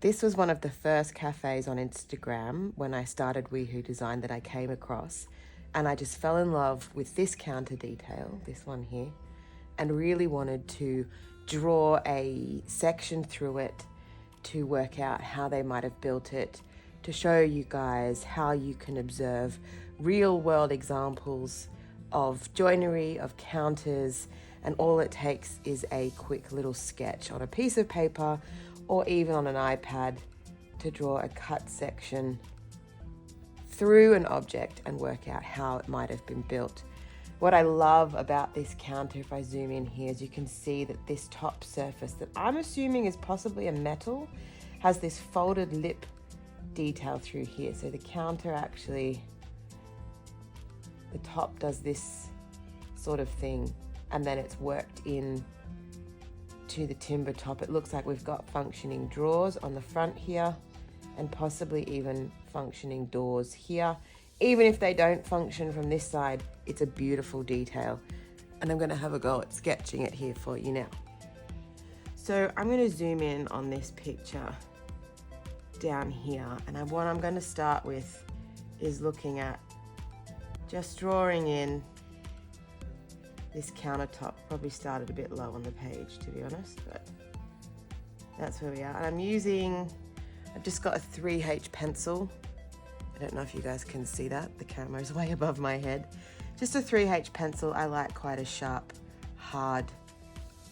This was one of the first cafes on Instagram when I started WeWho Design that I came across, and I just fell in love with this counter detail, this one here, and really wanted to draw a section through it to work out how they might have built it, to show you guys how you can observe real world examples of joinery, of counters, and all it takes is a quick little sketch on a piece of paper or even on an iPad to draw a cut section through an object and work out how it might have been built. What I love about this counter, if I zoom in here, is you can see that this top surface that I'm assuming is possibly a metal has this folded lip detail through here. So the counter actually, the top does this sort of thing, and then it's worked in to the timber top. It looks like we've got functioning drawers on the front here and possibly even functioning doors here. Even if they don't function from this side, it's a beautiful detail. And I'm gonna have a go at sketching it here for you now. So I'm gonna zoom in on this picture down here, and what I'm gonna start with is looking at just drawing in this countertop. Probably started a bit low on the page, to be honest, but that's where we are. And I've just got a 3H pencil. I don't know if you guys can see that. The camera's way above my head. Just a 3H pencil. I like quite a sharp, hard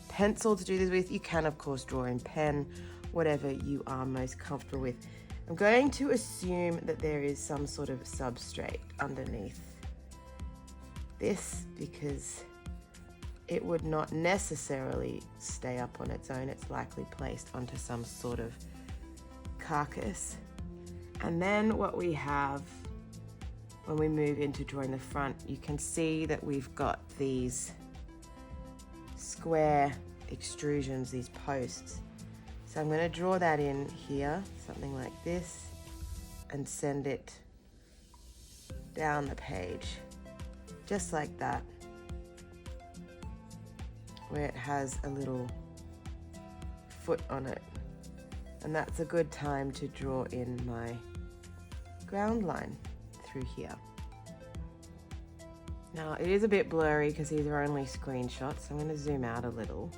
pencil to do this with. You can, of course, draw in pen, whatever you are most comfortable with. I'm going to assume that there is some sort of substrate underneath this because it would not necessarily stay up on its own. It's likely placed onto some sort of carcass. And then what we have when we move into drawing the front, you can see that we've got these square extrusions, these posts. So I'm going to draw that in here, something like this, and send it down the page, just like that, where it has a little foot on it. And that's a good time to draw in my ground line through here. Now it is a bit blurry because these are only screenshots, so I'm going to zoom out a little.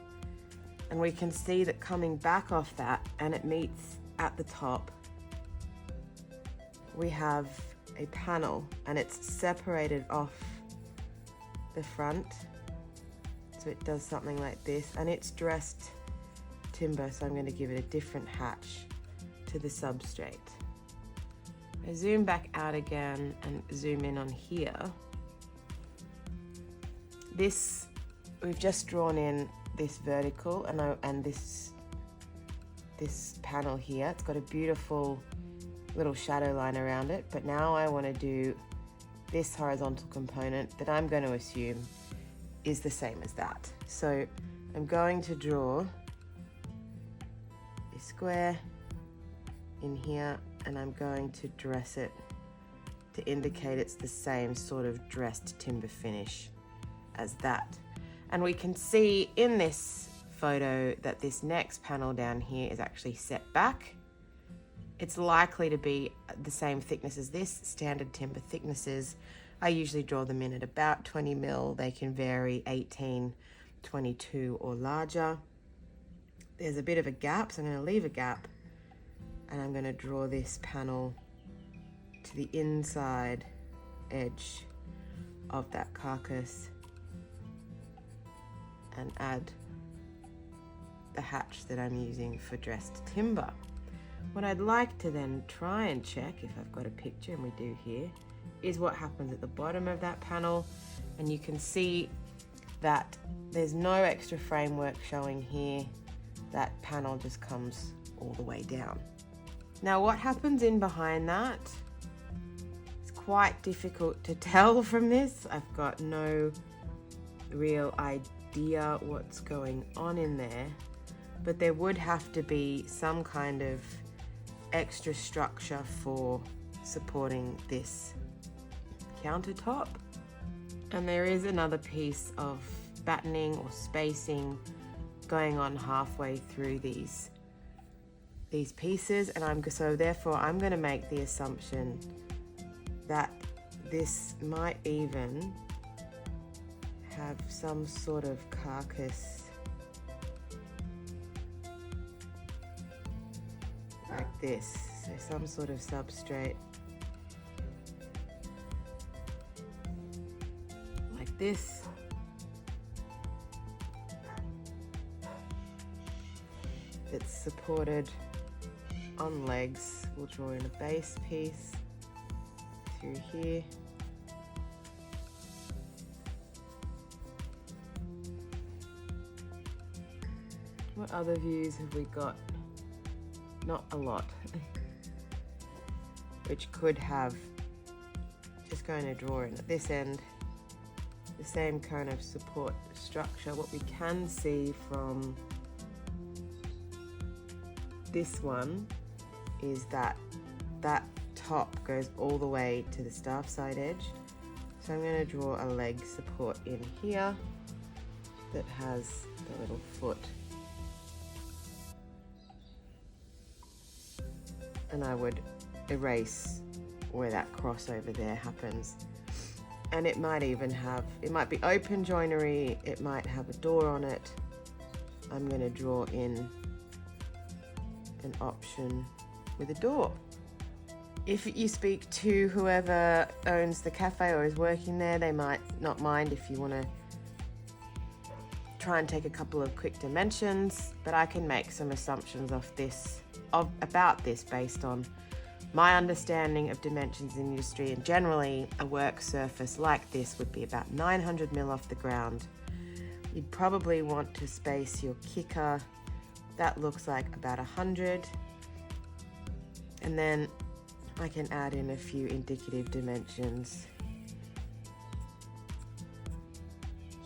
And we can see that coming back off that, and it meets at the top, we have a panel, and it's separated off the front. So it does something like this, and it's dressed timber, so I'm going to give it a different hatch to the substrate. I zoom back out again and zoom in on here. This, we've just drawn in this vertical and this panel here. It's got a beautiful little shadow line around it, but now I want to do this horizontal component that I'm going to assume is the same as that. So I'm going to draw a square in here, and I'm going to dress it to indicate it's the same sort of dressed timber finish as that. And we can see in this photo that this next panel down here is actually set back. It's likely to be the same thickness as this, standard timber thicknesses. I usually draw them in at about 20 mil. They can vary 18, 22 or larger. There's a bit of a gap, so I'm going to leave a gap, and I'm going to draw this panel to the inside edge of that carcass and add the hatch that I'm using for dressed timber. What I'd like to then try and check, if I've got a picture, and we do here, is what happens at the bottom of that panel. And you can see that there's no extra framework showing here. That panel just comes all the way down. Now what happens in behind that? It's quite difficult to tell from this. I've got no real idea what's going on in there, but there would have to be some kind of extra structure for supporting this countertop. And there is another piece of battening or spacing going on halfway through these these pieces, and so therefore I'm going to make the assumption that this might even have some sort of carcass like this, so some sort of substrate like this. It's supported on legs. We'll draw in a base piece through here. What other views have we got? Not a lot. Which could have, just going to draw in at this end, the same kind of support structure. What we can see from this one is that that top goes all the way to the staff side edge. So I'm going to draw a leg support in here that has the little foot. And I would erase where that crossover there happens. And it might even have, it might be open joinery, it might have a door on it. I'm going to draw in an option with a door. If you speak to whoever owns the cafe or is working there, they might not mind if you want to try and take a couple of quick dimensions, but I can make some assumptions about this based on my understanding of dimensions in industry, and generally a work surface like this would be about 900 mil off the ground. You'd probably want to space your kicker. That looks like about 100. And then I can add in a few indicative dimensions.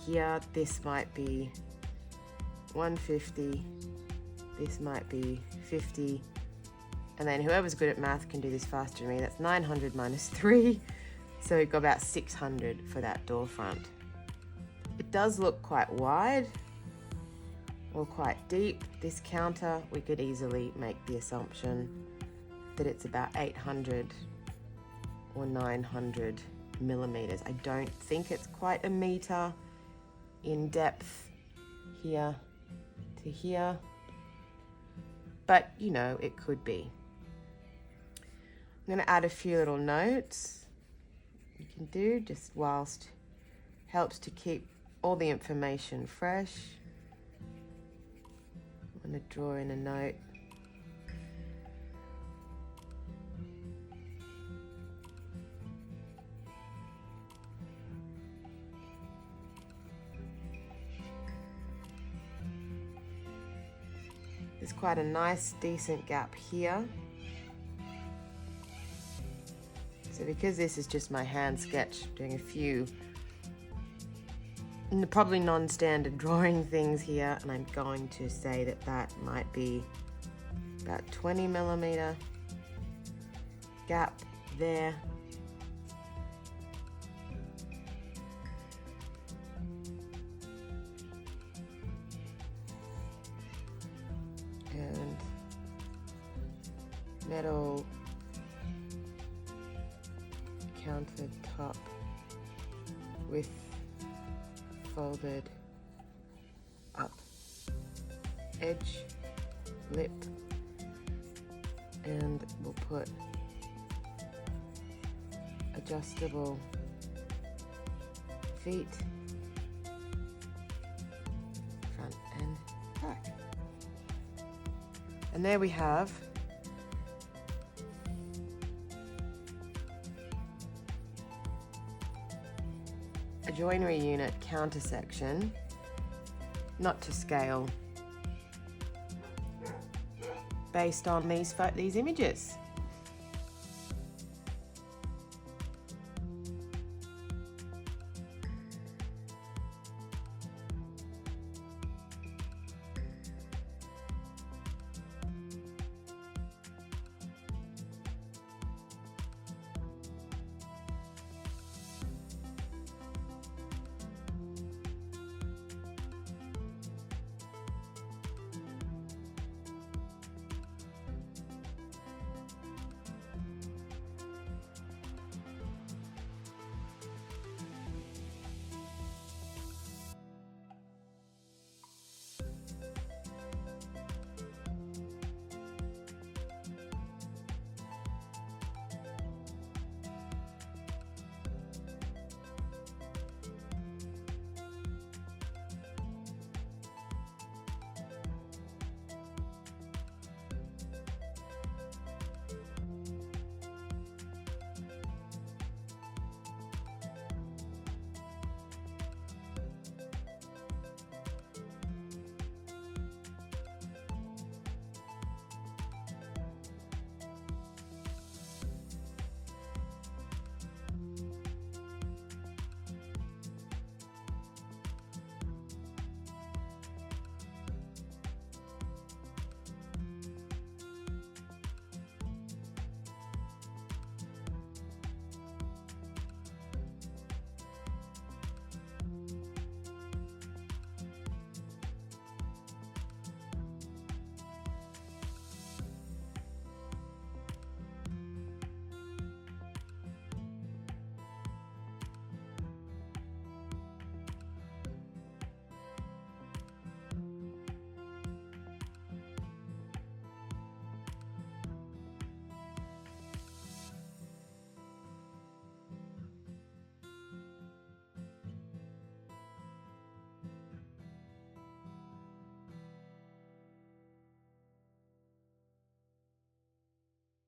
Here, this might be 150. This might be 50. And then whoever's good at math can do this faster than me. That's 900 minus 3. So we've got about 600 for that door front. It does look quite wide or quite deep. This counter, we could easily make the assumption that it's about 800 or 900 millimeters. I don't think it's quite a meter in depth here to here, but you know, it could be. I'm going to add a few little notes you can do just whilst helps to keep all the information fresh. I'm going to draw in a note. There's quite a nice, decent gap here. So because this is just my hand sketch, doing a few probably non-standard drawing things here, and I'm going to say that that might be about 20 millimeter gap there. And metal countertop with folded up edge lip, and we'll put adjustable feet, front and back. And there we have a joinery unit counter section, not to scale, based on these images.